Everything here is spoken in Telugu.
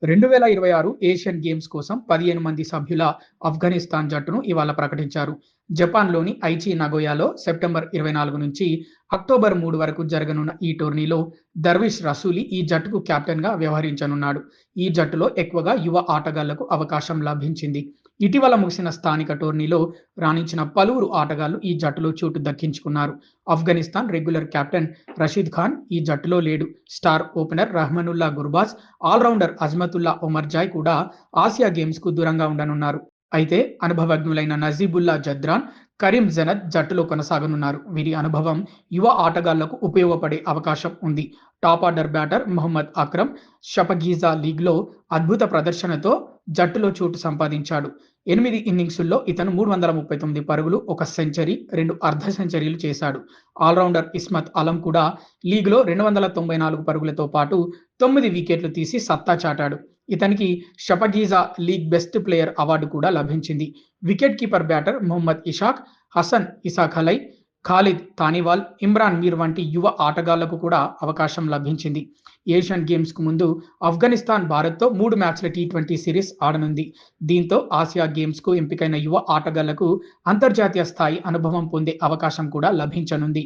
2026 ఏషియన్ గేమ్స్ కోసం 15 మంది సభ్యుల ఆఫ్ఘనిస్తాన్ జట్టును ఇవాళ ప్రకటించారు. జపాన్‌లోని ఐచి నగోయాలో సెప్టెంబర్ 24 నుంచి అక్టోబర్ 3 వరకు జరగనున్న ఈ టోర్నీలో దర్విష్ రసూలి ఈ జట్టుకు కెప్టెన్‌గా వ్యవహరించనున్నాడు. ఈ జట్టులో ఎక్కువగా యువ ఆటగాళ్లకు అవకాశం లభించింది. ఇటీవల ముగిసిన స్థానిక టోర్నీలో రాణించిన పలువురు ఆటగాళ్లు ఈ జట్టులో చోటు దక్కించుకున్నారు. ఆఫ్ఘనిస్తాన్ రెగ్యులర్ కెప్టెన్ రషీద్ ఖాన్ ఈ జట్టులో లేడు. Star opener Rahmanullah Gurbaz, allrounder Azmatullah Omarzai కూడా ఆసియా గేమ్స్‌కు దూరంగా ఉండనున్నారు. అయితే అనుభవజ్ఞులైన నజీబుల్లా జద్రాన్, కరీం జనద్ జట్టులో కొనసాగనున్నారు. వీరి అనుభవం యువ ఆటగాళ్లకు ఉపయోగపడే అవకాశం ఉంది. Top order batter Mohammad Akram Shpageeza లీగ్‌లో అద్భుత ప్రదర్శనతో జట్టులో చోటు సంపాదించాడు. 8 ఇన్నింగ్సుల్లో ఇతను 339 పరుగులు, 1 సెంచరీ, 2 అర్ధ సెంచరీలు చేశాడు. ఆల్రౌండర్ ఇస్మత్ అలం కూడా లీగ్‌లో 294 పరుగులతో పాటు 9 వికెట్లు తీసి సత్తా చాటాడు. ఇతనికి Shpageeza league best player award కూడా లభించింది. Wicket keeper batter Mohammad Ishaq, Hasan Eisakhil, Khalid Taniwal, Imran Mir వంటి యువ ఆటగాళ్లకు కూడా అవకాశం లభించింది. ఏషియన్ గేమ్స్‌కు ముందు ఆఫ్ఘనిస్తాన్ భారత్‌తో 3 మ్యాచ్ల టీ20 సిరీస్ ఆడనుంది. దీంతో ఆసియా గేమ్స్‌కు ఎంపికైన యువ ఆటగాళ్లకు అంతర్జాతీయ స్థాయి అనుభవం పొందే అవకాశం కూడా లభించనుంది.